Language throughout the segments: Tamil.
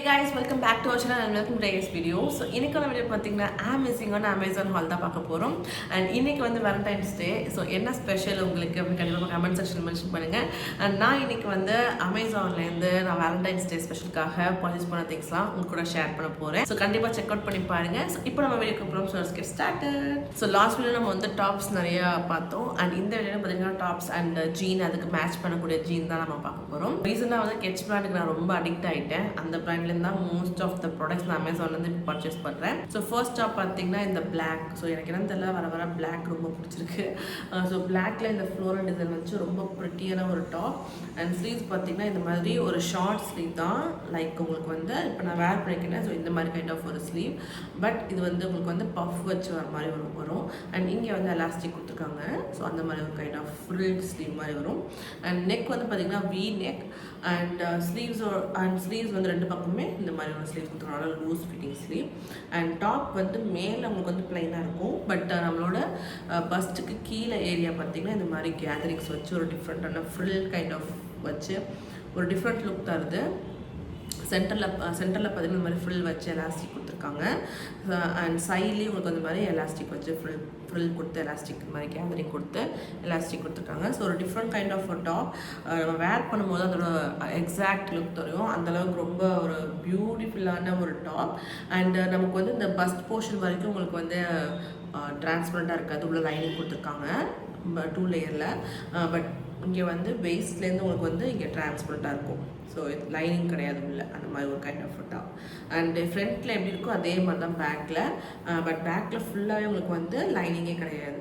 guys, welcome back to our channel and welcome to today's video. So இன்னைக்கான வீடியோ பார்த்தீங்கன்னா அமேசிங்கான அமேசான் ஹால் தான் பார்க்க போகிறோம். அண்ட் இன்னைக்கு வந்து வேலண்டைன்ஸ் டே. ஸோ என்ன ஸ்பெஷல் உங்களுக்கு அப்படின்னு கண்டிப்பாக கமெண்ட் செக்ஷன் மென்ஷன் பண்ணுங்கள். அண்ட் நான் இன்னைக்கு வந்து அமேசான்லேருந்து நான் வேலண்டைன்ஸ் டே ஸ்பெஷலுக்காக பர்ச்சேஸ் பண்ண திங்ஸ்லாம் உங்க கூட ஷேர் பண்ண போகிறேன். ஸோ கண்டிப்பாக செக் அவுட் பண்ணி பாருங்க. ஸோ இப்போ நம்ம வீடியோக்கு அப்புறம் so get started. So last video நம்ம வந்து டாப்ஸ் நிறையா பார்த்தோம். அண்ட் இந்த வீடியோ பார்த்தீங்கன்னா டாப்ஸ் அண்ட் ஜீன் அதுக்கு மேட்ச் பண்ணக்கூடிய ஜீன் தான் நம்ம பார்க்க போகிறோம். ரீசெண்டாக வந்து கெட்ச் பிராண்டுக்கு நான் ரொம்ப அடிக்ட் ஆகிட்டேன். அந்த பிராண்ட்லேருந்து தான் மோஸ்ட் ஆஃப் த ப்ராடக்ட்ஸ் நான் அமேசான்லேருந்து இப்போ பர்ச்சேஸ் பண்ணுறேன். ஸோ ஃபர்ஸ்ட் டாப் பார்த்தீங்கன்னா இந்த பிளாக். ஸோ எனக்கு என்ன தெரியல, வர பிளாக் ரொம்ப பிடிச்சிருக்கு. ஸோ பிளாக்ல இந்த ஃப்ளோரல் டிசைன் வச்சு ரொம்ப ப்ரிட்டியான ஒரு டாப். அண்ட் ஸ்லீவ்ஸ் பார்த்தீங்கன்னா இந்த மாதிரி ஒரு ஷார்ட் ஸ்லீவ் தான். லைக் உங்களுக்கு வந்து இப்போ நான் வேர் பண்ணிக்கிறேன். ஸோ இந்த மாதிரி கைண்ட் ஆஃப் ஒரு ஸ்லீவ். பட் இது வந்து உங்களுக்கு வந்து பஃப் வச்சு வர மாதிரி வரும். அண்ட் இங்கே வந்து எலாஸ்டிக் கொடுத்துருக்காங்க. ஸோ அந்த மாதிரி ஒரு கைண்ட் ஆஃப் ஃப்ரில் ஸ்லீவ் மாதிரி வரும். அண்ட் நெக் வந்து பார்த்தீங்கன்னா வி நெக். அண்ட் ஸ்லீவ்ஸ் வந்து ரெண்டு பக்கமே இந்த மாதிரி ஒரு ஸ்லீவ் கொடுத்துருக்காங்க. Loose fitting sleeve. And top வந்து மேலே உங்களுக்கு வந்து பிளைனாக இருக்கும். பட் நம்மளோட பஸ்ட்டுக்கு கீழே ஏரியா பார்த்தீங்கன்னா இந்த மாதிரி கேதரிங்ஸ் வச்சு ஒரு டிஃப்ரெண்ட்டான ஃப்ரில் கைண்ட் ஆஃப் வச்சு ஒரு டிஃப்ரெண்ட் லுக் தருது. சென்டரில் பார்த்தீங்கன்னா இந்த மாதிரி ஃப்ரில் வச்சு எலாஸ்டிக் கொடுத்துருக்காங்க. அண்ட் சைட்லேயும் உங்களுக்கு வந்து மாதிரி எலாஸ்டிக் வச்சு ஃப்ரில் கொடுத்து எலாஸ்டிக் மாதிரி கேதரிங் கொடுத்து எலாஸ்டிக் கொடுத்துருக்காங்க. ஸோ ஒரு டிஃப்ரெண்ட் கைண்ட் ஆஃப் ஒரு டாப். நம்ம வேர் பண்ணும்போது அதோட எக்ஸாக்ட் லுக் தெரியும். அந்தளவுக்கு ரொம்ப ஒரு பியூட்டிஃபுல்லான ஒரு டாப். அண்ட் நமக்கு வந்து இந்த பஸ்ட் போர்ஷன் வரைக்கும் உங்களுக்கு வந்து டிரான்ஸ்பரண்ட்டாக இருக்காது. உள்ள லைனிங் கொடுத்துருக்காங்க 2 லேயரில். பட் இங்கே வந்து வெயிஸ்ட்லேருந்து உங்களுக்கு வந்து இங்கே டிரான்ஸ்பரண்ட்டாக இருக்கும். ஸோ லைனிங் கிடையாது உள்ள, அந்த மாதிரி ஒரு கைண்ட் ஆஃப் டாப். அண்ட் ஃப்ரண்ட்டில் எப்படி இருக்கோ அதே மாதிரி தான் பேக்கில். பட் பேக்கில் ஃபுல்லாகவே உங்களுக்கு வந்து லைனிங்கே கிடையாது.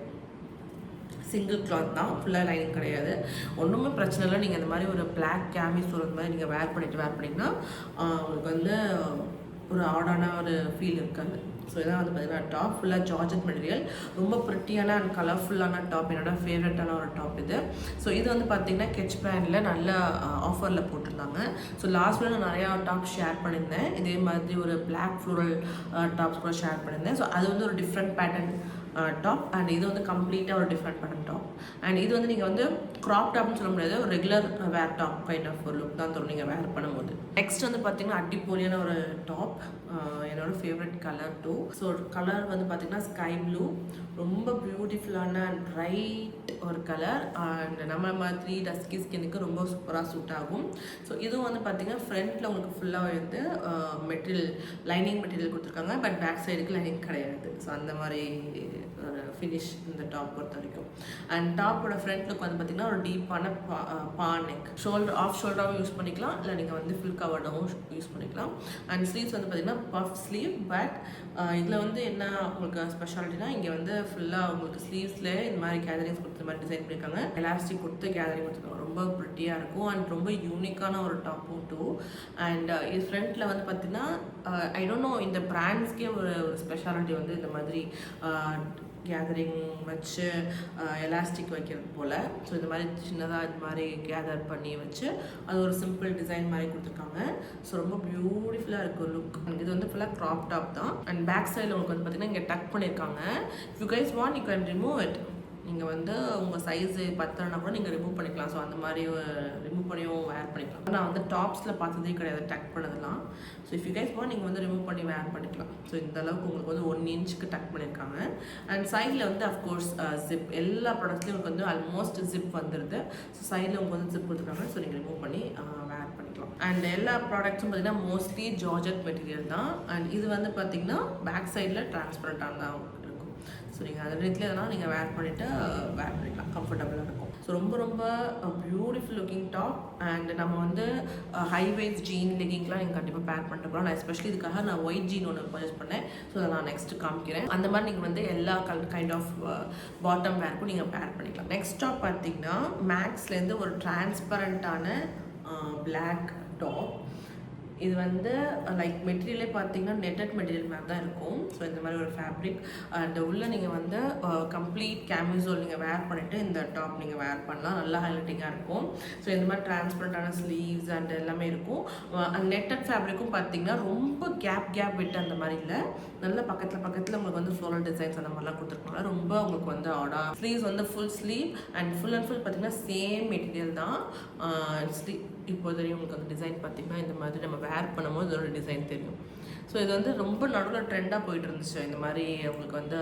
சிங்கிள் கிளாத் தான், ஃபுல்லாக லைனிங் கிடையாது. ஒன்றுமே பிரச்சனை இல்லை. நீங்கள் இந்த மாதிரி ஒரு பிளாக் கேமிஸ் ஒரு மாதிரி நீங்கள் வேர் பண்ணிங்கன்னா உங்களுக்கு வந்து ஒரு ஆடான ஒரு ஃபீல் இருக்காது. ஸோ இதான் வந்து பார்த்தீங்கன்னா டாப் ஃபுல்லாக ஜார்ஜெட் மெட்டீரியல். ரொம்ப ப்ரிட்டியான அண்ட் கலர்ஃபுல்லான டாப். என்னோட ஃபேவரட்டான ஒரு டாப் இது. ஸோ இது வந்து பார்த்தீங்கன்னா கெட்ச் பிராண்டில் நல்ல ஆஃபரில் போட்டிருந்தாங்க. ஸோ லாஸ்ட் வீடியோ நான் நிறையா டாப் ஷேர் பண்ணியிருந்தேன். இதே மாதிரி ஒரு பிளாக் ஃப்ளோரல் டாப்ஸ் கூட ஷேர் பண்ணியிருந்தேன். ஸோ அது வந்து ஒரு டிஃப்ரெண்ட் பேட்டர்ன் டாப். அண்ட் இது வந்து கம்ப்ளீட்டாக ஒரு டிஃப்ரெண்ட் பேட்டர்ன் டாப். அண்ட் இது வந்து நீங்கள் வந்து க்ராப் டாப்னு சொல்ல முடியாது, ஒரு regular wear top kind of ஒரு லுக் தான் தரும் நீங்கள் வேர் பண்ணும்போது. நெக்ஸ்ட் வந்து பார்த்தீங்கன்னா அடிப்பொலியான ஒரு டாப். என்னோட favourite colour too. So colour வந்து பார்த்தீங்கன்னா ஸ்கை ப்ளூ. ரொம்ப பியூட்டிஃபுல்லான பிரைட் ஒரு கலர். அண்ட் நம்ம மாதிரி டஸ்கி ஸ்கின்னுக்கு ரொம்ப சூப்பராக சூட் ஆகும். ஸோ இதுவும் வந்து பார்த்தீங்கன்னா ஃப்ரண்ட்டில் உங்களுக்கு ஃபுல்லாக வந்து மெட்டீரியல் லைனிங் மெட்டீரியல் கொடுத்துருக்காங்க. பட் பேக் சைடுக்கு லைனிங் கிடையாது. ஸோ அந்த மாதிரி ஒரு ஃபினிஷ் இந்த டாப் பொறுத்த வரைக்கும். அண்ட் டாப்போட ஃப்ரண்ட் லுக் வந்து பார்த்தீங்கன்னா ஒரு டீப்பான பா நெக். ஆஃப் ஷோல்டராகவும் யூஸ் பண்ணிக்கலாம், இல்லை நீங்கள் வந்து ஃபுல் கவர்டாகவும் யூஸ் பண்ணிக்கலாம். அண்ட் ஸ்லீவ்ஸ் வந்து பார்த்தீங்கன்னா பஃப் ஸ்லீவ். பட் இதில் வந்து என்ன உங்களுக்கு ஸ்பெஷாலிட்டினா இங்கே வந்து ஃபுல்லாக உங்களுக்கு ஸ்லீவ்ஸில் இந்த மாதிரி கேதரிங்ஸ் கொடுத்த மாதிரி டிசைன் பண்ணியிருக்காங்க. எலாஸ்டிக் கொடுத்து கேதரிங் கொடுத்துருக்காங்க. ரொம்ப ப்ரிட்டியாக இருக்கும் அண்ட் ரொம்ப யூனிக்கான ஒரு டாப்பும் டூ. அண்ட் இது ஃப்ரண்ட்டில் வந்து பார்த்தீங்கன்னா ஐ டோன்ட் நோ, இந்த பிராண்ட்ஸ்க்கே ஒரு ஸ்பெஷாலிட்டி வந்து இந்த மாதிரி கேதரிங் வச்சு எலாஸ்டிக் வைக்கிறது போல். ஸோ இந்த மாதிரி சின்னதாக இது மாதிரி கேதர் பண்ணி வச்சு அது ஒரு சிம்பிள் டிசைன் மாதிரி கொடுத்துருக்காங்க. ஸோ ரொம்ப பியூட்டிஃபுல்லாக இருக்குது லுக். இது வந்து ஃபுல்லாக க்ராப் டாப் தான். அண்ட் பேக் சைடில் உங்களுக்கு வந்து பார்த்தீங்கன்னா இங்கே டக் பண்ணியிருக்காங்க. If you guys want you can remove it. நீங்கள் வந்து உங்கள் சைஸு பத்தலைனா கூட நீங்கள் ரிமூவ் பண்ணிக்கலாம். ஸோ அந்த மாதிரி ரிமூவ் பண்ணியும் வேர் பண்ணிக்கலாம். நான் வந்து டாப்ஸில் பார்த்ததே கிடையாது டக் பண்ணதெல்லாம். ஸோ இஃப் யூ கைஸ் போனால் நீங்கள் வந்து ரிமூவ் பண்ணி வேர் பண்ணிக்கலாம். ஸோ இந்த அளவுக்கு உங்களுக்கு வந்து 1 இன்ச்சுக்கு டக் பண்ணியிருக்காங்க. அண்ட் சைடில் வந்து அஃப்கோர்ஸ் ஜிப். எல்லா ப்ராடக்ட்ஸ்லையும் உங்களுக்கு வந்து ஆல்மோஸ்ட் ஜிப் வந்துடுது. ஸோ சைடில் உங்களுக்கு வந்து ஜிப் கொடுத்துருக்காங்க. ஸோ நீங்கள் ரிமூவ் பண்ணி வேர் பண்ணிக்கலாம். அண்ட் எல்லா ப்ராடக்ட்ஸும் பார்த்தீங்கன்னா மோஸ்ட்லி ஜார்ஜெட் மெட்டீரியல் தான். அண்ட் இது வந்து பார்த்தீங்கன்னா பேக் சைடில் டிரான்ஸ்பரண்ட்டாக தான் இருக்கும். ஸோ நீங்கள் அந்த இடத்துல எதனால் நீங்கள் வேர் பண்ணிக்கலாம், கம்ஃபர்டபுளாக இருக்கும். ஸோ ரொம்ப பியூட்டிஃபுல் லுக்கிங் டாப். அண்ட் நம்ம வந்து ஹைவேஸ் ஜீன் லெகிங்லாம் நீங்கள் கண்டிப்பாக பேர் பண்ணிட்டு போகலாம். நான் எஸ்பெஷலி இதுக்காக நான் ஒயிட் ஜீன் ஒன்று பர்ச்சேஸ் பண்ணேன். ஸோ அதை நான் நெக்ஸ்ட்டு காமிக்கிறேன். அந்த மாதிரி நீங்கள் வந்து எல்லா கைண்ட் ஆஃப் பாட்டம் வேர்க்கும் நீங்கள் பேர் பண்ணிக்கலாம். நெக்ஸ்ட் டாப் பார்த்தீங்கன்னா மேக்ஸ்லேருந்து ஒரு டிரான்ஸ்பரண்ட்டான பிளாக் டாப். இது வந்து லைக் மெட்டீரியலே பார்த்தீங்கன்னா நெட்டட் மெட்டீரியல் மாதிரி தான் இருக்கும். ஸோ இந்த மாதிரி ஒரு ஃபேப்ரிக். அண்ட் உள்ளே நீங்கள் வந்து கம்ப்ளீட் கேமிசோல் நீங்கள் வேர் பண்ணிவிட்டு இந்த டாப் நீங்கள் வேர் பண்ணலாம். நல்லா ஹைலைட்டிங்காக இருக்கும். ஸோ இந்த மாதிரி டிரான்ஸ்பரண்டான ஸ்லீவ்ஸ் அண்ட் எல்லாமே இருக்கும். அண்ட் நெட்டட் ஃபேப்ரிக்கும் பார்த்தீங்கன்னா ரொம்ப கேப் விட்டு அந்த மாதிரி இல்லை. நல்ல பக்கத்தில் உங்களுக்கு வந்து ஃப்ளோரல் டிசைன்ஸ் அந்த மாதிரிலாம் கொடுத்துருக்காங்க. ரொம்ப உங்களுக்கு வந்து ஆடா. ஸ்லீவ்ஸ் வந்து ஃபுல் ஸ்லீவ் அண்ட் ஃபுல் பார்த்தீங்கன்னா சேம் மெட்டீரியல் தான். இப்போ தெரியும் உங்களுக்கு அந்த டிசைன் பார்த்திங்கன்னா இந்த மாதிரி நம்ம வேர் பண்ணும்போது இதோட டிசைன் தெரியும். ஸோ இது வந்து ரொம்ப நடுவில் ட்ரெண்டாக போயிட்டு இருந்துச்சு இந்த மாதிரி உங்களுக்கு வந்து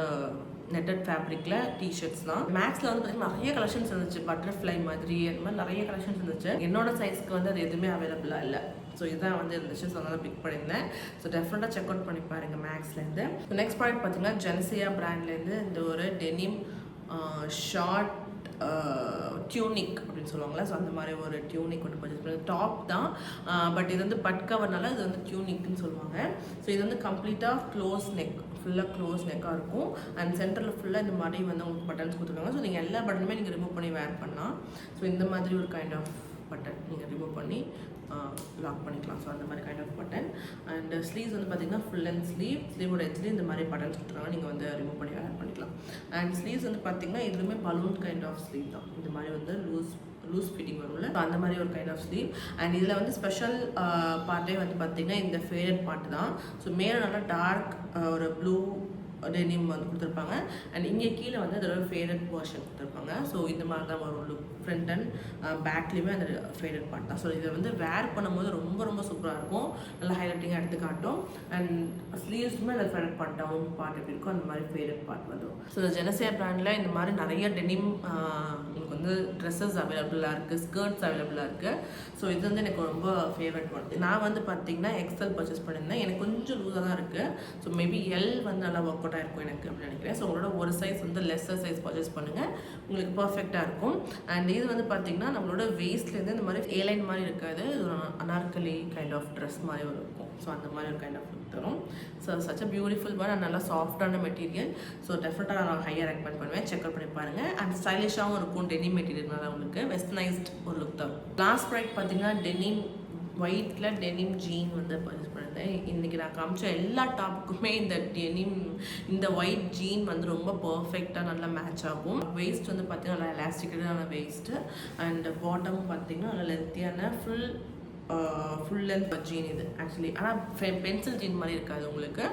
நெட்டட் ஃபேப்ரிக்கில் டிஷர்ட்ஸ்லாம். மேக்ஸில் வந்து பார்த்திங்கன்னா நிறைய கலெக்ஷன்ஸ் இருந்துச்சு, பட்டர்ஃப்ளை மாதிரி அந்த மாதிரி நிறைய கலெக்ஷன்ஸ் இருந்துச்சு. என்னோட சைஸ்க்கு வந்து அது எதுவுமே அவைலபிளாக இல்லை. ஸோ இதுதான் வந்து இருந்துச்சு. ஸோ அதனால் பிக் பண்ணியிருந்தேன். ஸோ டெஃபினட்டாக செக் அவுட் பண்ணி பாருங்கள் மேக்ஸ்லேருந்து. ஸோ நெக்ஸ்ட் ப்ராடக்ட் பார்த்திங்கன்னா ஜென்சியா பிராண்ட்லேருந்து இந்த ஒரு டெனிம் ஷார்ட் டியூனிக் அப்படின்னு சொல்லுவாங்களா. ஸோ அந்த மாதிரி ஒரு டியூனிக் ஒன்று பர்ச்சேஸ் பண்ணி டாப் தான், பட் இது வந்து பட் கவர்னால இது வந்து டியூனிக்னு சொல்லுவாங்க. ஸோ இது வந்து கம்ப்ளீட்டாக க்ளோஸ் நெக், ஃபுல்லாக க்ளோஸ் நெக்காக இருக்கும். அண்ட் சென்டரில் ஃபுல்லாக இந்த மாதிரி வந்து உங்களுக்கு பட்டன்ஸ் கொடுத்துருக்காங்க. ஸோ நீங்கள் எல்லா பட்டனுமே நீங்கள் ரிமூவ் பண்ணி வேர் பண்ணலாம். ஸோ இந்த மாதிரி ஒரு கைண்ட் ஆஃப் பட்டன் நீங்கள் ரிமூவ் பண்ணி லாக் பண்ணிக்கலாம். ஸோ அந்த மாதிரி kind off button. And sleeves வந்து பார்த்திங்கன்னா ஃபுல் அண்ட் ஸ்லீவோட எட்ஜ்லேயே இந்த மாதிரி பட்டன்ஸ் கொடுத்துருக்காங்க, நீங்கள் வந்து ரிமூவ் பண்ணி வேர் பண்ணிக்கலாம். அண்ட் ஸ்லீவ்ஸ் வந்து பார்த்திங்கன்னா இதுவுமே பலூன் கைண்ட் ஆஃப் ஸ்லீவ் தான். இந்த மாதிரி வந்து லூஸ் ஃபிட்டிங் வரும்ல, அந்த மாதிரி ஒரு கைண்ட் ஆஃப் ஸ்லீவ். அண்ட் இதில் வந்து ஸ்பெஷல் பார்ட்டே வந்து பார்த்திங்கன்னா இந்த ஃபேடட் பார்ட் தான். ஸோ மேலே நல்லா டார்க் ஒரு ப்ளூ டெனிம் வந்து கொடுத்துருப்பாங்க. அண்ட் இங்கே கீழே வந்து அதோட ஃபேடட் போர்ஷன் கொடுத்துருப்பாங்க. ஸோ இந்த மாதிரி தான் வரும் லுக். ஃப்ரண்ட் அண்ட் பேக்லேயுமே அந்த ஃபேடட் பார்ட் தான். ஸோ இதை வந்து வேர் பண்ணும்போது ரொம்ப ரொம்ப சூப்பராக இருக்கும், நல்லா ஹைலைட்டிங்காக எடுத்து காட்டும். அண்ட் ஸ்லீவ்ஸுமே அந்த ஃபேடட் பார்ட் டவுன் பார்ட் எப்படி இருக்கும் அந்த மாதிரி ஃபேடட் பார்ட் வந்துடும். ஸோ ஜெனசியா பிராண்டில் இந்த மாதிரி நிறைய டெனிம் உங்களுக்கு வந்து ட்ரெஸ்ஸஸ் அவைலபிளாக இருக்குது, ஸ்கர்ட்ஸ் அவைலபிளாக இருக்குது. ஸோ இது வந்து எனக்கு ரொம்ப ஃபேவரட் ஒன். நான் வந்து பார்த்திங்கன்னா எக்ஸல் பர்ச்சேஸ் பண்ணியிருந்தேன். எனக்கு கொஞ்சம் லூஸாக தான் இருக்குது. ஸோ மேபி எல் வந்து நல்லா ஒர்க் அவுட் ஆகிருக்கும் எனக்கு அப்படின்னு நினைக்கிறேன். ஸோ உங்களோட ஒரு சைஸ் வந்து லெஸ்ஸர் சைஸ் பர்ச்சேஸ் பண்ணுங்கள், உங்களுக்கு பர்ஃபெக்டாக இருக்கும். அண்ட் இது வந்து பார்த்திங்கன்னா நம்மளோட வேஸ்ட்லேருந்து இந்த மாதிரி ஏலைன் மாதிரி இருக்காது, இது ஒரு அனார்கலி கைண்ட் ஆஃப் ட்ரெஸ் மாதிரி ஒரு இருக்கும். ஸோ அந்த மாதிரி ஒரு கைண்ட் ஆஃப் லுக் தரும். So such a beautiful one and நல்லா சாஃப்டான மெட்டீரியல். ஸோ டெஃபினட்டாக நான் ஹையாக ரெக்கமெண்ட் பண்ணுவேன், செக் அவுட் பண்ணி பாருங்கள். அண்ட் ஸ்டைலிஷாகவும் இருக்கும், டெனிம் மெட்டீரியல்னால உங்களுக்கு வெஸ்டர்னைஸ்ட் ஒரு லுக் தரும். லாஸ்ட் ப்ராடக்ட் பார்த்திங்கன்னா டெனிம் ஒயிட்டில் டெனிம் ஜீன் வந்து பர்ச்சேஸ் பண்ணியிருந்தேன். இன்றைக்கி நான் காமிச்ச எல்லா டாப்புக்குமே இந்த ஒயிட் ஜீன் வந்து ரொம்ப பர்ஃபெக்டாக நல்லா மேட்ச் ஆகும். வேஸ்ட் வந்து பார்த்திங்கன்னா நல்லா எலாஸ்டிக்கான வேஸ்ட்டு. அண்ட் பாட்டமும் பார்த்திங்கன்னா நல்லா லென்த்தியான ஃபுல் லென்த் ஜீன் இது ஆக்சுவலி. ஆனால் பென்சில் ஜீன் மாதிரி இருக்காது, உங்களுக்கு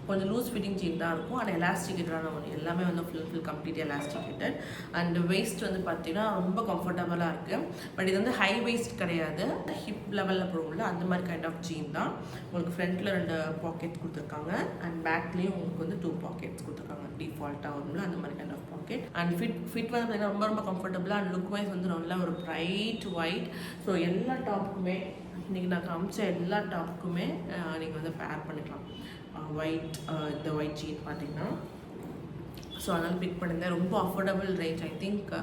கொஞ்சம் லூஸ் ஃபிட்டிங் ஜீன் தான் இருக்கும். ஆனால் எலாஸ்டிகேட்டடான ஒன்று, எல்லாமே வந்து full complete elasticated. And waste வந்து பார்த்திங்கன்னா ரொம்ப கம்ஃபர்டபுளாக இருக்குது. பட் இது வந்து ஹை வேஸ்ட் கிடையாது, ஹிப் லெவலில் போடுவோம்ல அந்த மாதிரி கைண்ட் ஆஃப் ஜீன் தான். உங்களுக்கு ஃப்ரண்ட்டில் 2 பாக்கெட்ஸ் கொடுத்துருக்காங்க. அண்ட் பேக்லேயும் உங்களுக்கு வந்து 2 பாக்கெட்ஸ் கொடுத்துருக்காங்க, டிஃபால்ட்டாக வரும்ல அந்த மாதிரி kind of pocket. And fit வந்து பார்த்திங்கன்னா ரொம்ப கம்ஃபர்டபுளாக. அண்ட் லுக் வைஸ் வந்து நல்லா ஒரு ப்ரைட் ஒயிட். ஸோ எல்லா டாப்புக்குமே இன்றைக்கி நான் காமிச்ச எல்லா டாப்புக்குமே நீங்கள் வந்து பேர் பண்ணிக்கலாம். ஒயிட் இந்த ஒயிட் ஜீன் பார்த்திங்கன்னா ஸோ அதனால் பிக் பண்ணியிருந்தேன். ரொம்ப அஃபோர்டபுள் ரேஞ்ச், ஐ திங்க்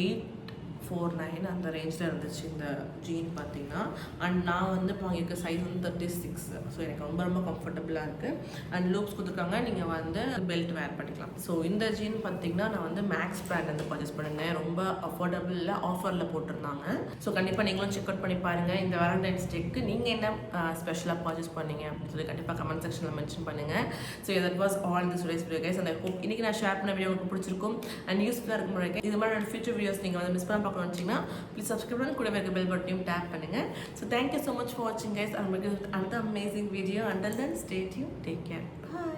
849 அந்த ரேஞ்சில் இருந்துச்சு இந்த ஜீன் பார்த்திங்கன்னா. அண்ட் நான் வந்து இப்போ வாங்கியிருக்க சைஸ் வந்து 36. ஸோ எனக்கு ரொம்ப கம்ஃபர்டபுளாக இருக்குது. அண்ட் லூப்ஸ் கொடுத்துருக்காங்க, நீங்கள் வந்து பெல்ட் வேர் பண்ணிக்கலாம். ஸோ இந்த ஜீன் பார்த்திங்கன்னா நான் வந்து மேக்ஸ் பிராண்ட் வந்து பர்ச்சேஸ் பண்ணியிருந்தேன். ரொம்ப அஃபோர்டபுளில் ஆஃபரில் போட்டிருந்தாங்க. ஸோ கண்டிப்பாக நீங்களும் செக் அவுட் பண்ணி பாருங்கள். இந்த வேலண்டைன்ஸ் டேக்கு நீங்கள் என்ன ஸ்பெஷலாக பர்ச்சேஸ் பண்ணீங்க அப்படின்னு சொல்லி கண்டிப்பாக கமெண்ட் செக்ஷனில் மென்ஷன் பண்ணுங்கள். So that was all this today's video guys. அந்த ஹோப் இன்றைக்கி நான் ஷேர் பண்ண வீடியோ உங்களுக்கு பிடிச்சிருக்கும் அண்ட் யூஸ்ஃபுல்லாக இருக்கும் முறைக்கு. இது மாதிரி ஃபியூச்சர் வீடியோஸ் நீங்கள் வந்து மிஸ் பண்ண பார்க்கணும் வச்சிங்கன்னா ப்ளீஸ் சப்ஸ்கிரைப் பண்ணி கூட இருக்க பெல் பட்டனையும் டேப் பண்ணுங்கள். So thank you so much for வாட்சிங் guys. I'm going to another amazing video. Until then, stay tuned. Take care. Bye.